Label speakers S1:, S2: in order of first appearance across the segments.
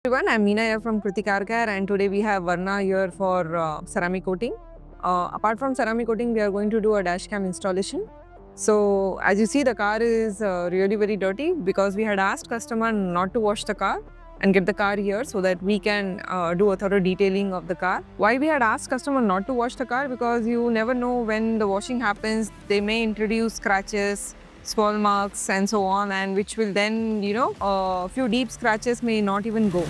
S1: Everyone, I'm Meena here from Krithi and today we have Verna here for ceramic coating. Apart from ceramic coating, we are going to do a dash cam installation. So as you see, the car is really very dirty because we had asked customer not to wash the car and get the car here so that we can do a thorough detailing of the car. Why we had asked customer not to wash the car? Because you never know when the washing happens, they may introduce scratches, small marks and so on, and which will then, a few deep scratches may not even go.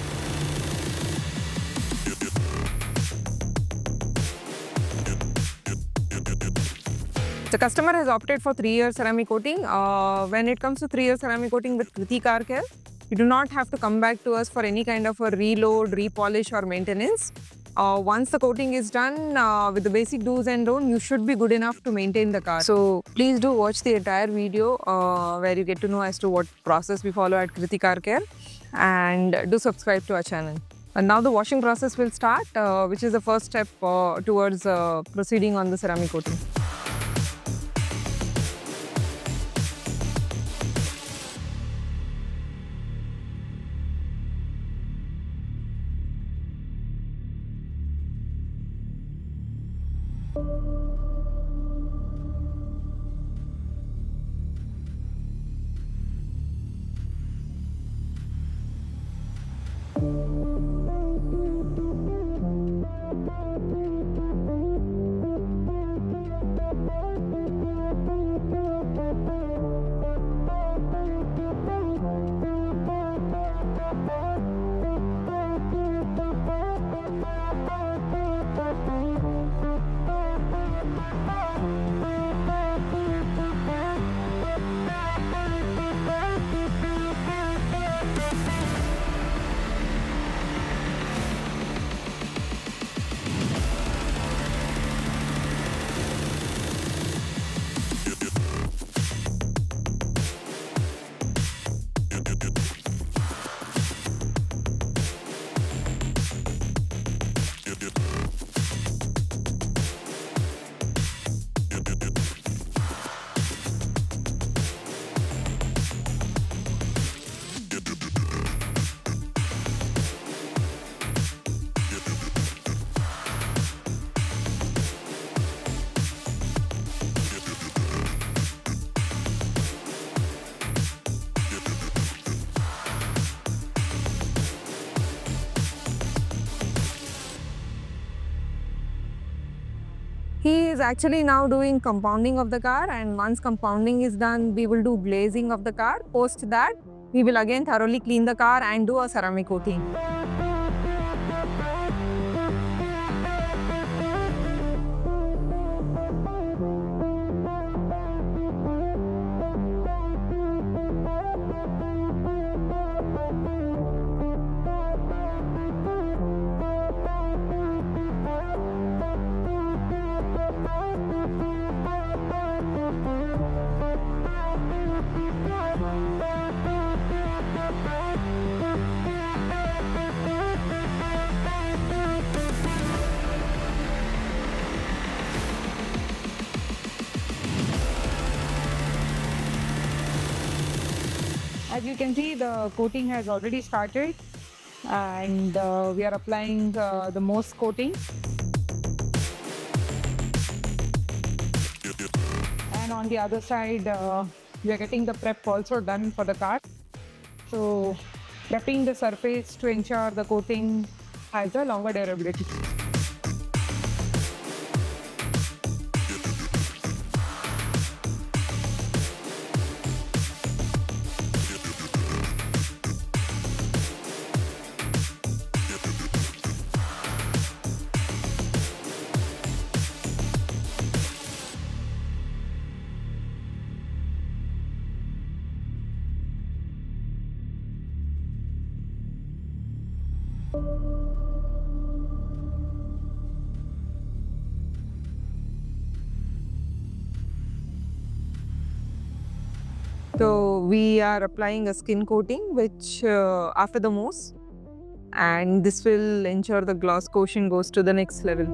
S1: The customer has opted for 3-year ceramic coating. When it comes to 3-year ceramic coating with Krithi Car Care, you do not have to come back to us for any kind of a reload, repolish or maintenance. Once the coating is done, with the basic do's and don'ts, you should be good enough to maintain the car. So please do watch the entire video where you get to know as to what process we follow at Krithi Car Care, and do subscribe to our channel. And now the washing process will start, which is the first step towards proceeding on the ceramic coating. He is actually now doing compounding of the car, and once compounding is done, we will do glazing of the car. Post that, we will again thoroughly clean the car and do a ceramic coating. As you can see, the coating has already started, and we are applying the most coating. And on the other side, we are getting the prep also done for the car. So prepping the surface to ensure the coating has a longer durability. So we are applying a skin coating which after the mousse, and this will ensure the gloss quotient goes to the next level.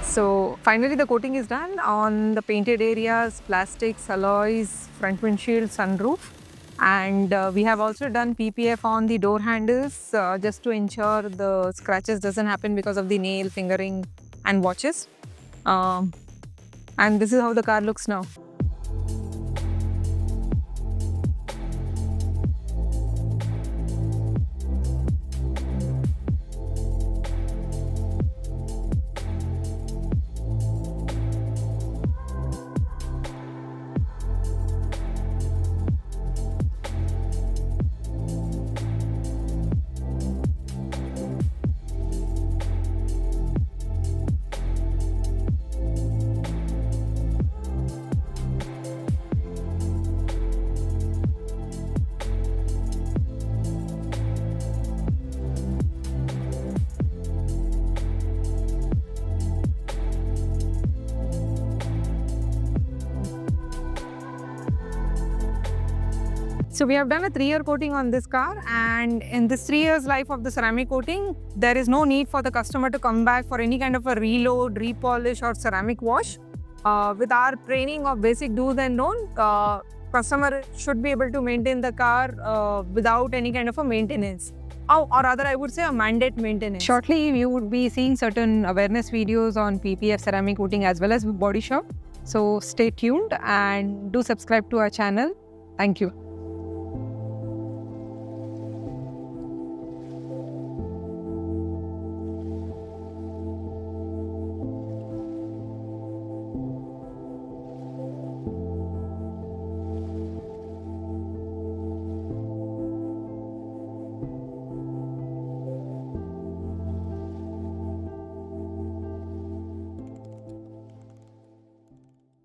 S1: So finally the coating is done on the painted areas, plastics, alloys, front windshield, sunroof. And we have also done PPF on the door handles just to ensure the scratches doesn't happen because of the nail, fingering and watches. And this is how the car looks now. So we have done a 3-year coating on this car, and in this 3 years life of the ceramic coating, there is no need for the customer to come back for any kind of a reload, repolish or ceramic wash. With our training of basic do's and don'ts, customer should be able to maintain the car without any kind of a maintenance. Or rather, I would say a mandate maintenance. Shortly, we would be seeing certain awareness videos on PPF ceramic coating as well as BodyShop. So stay tuned and do subscribe to our channel. Thank you.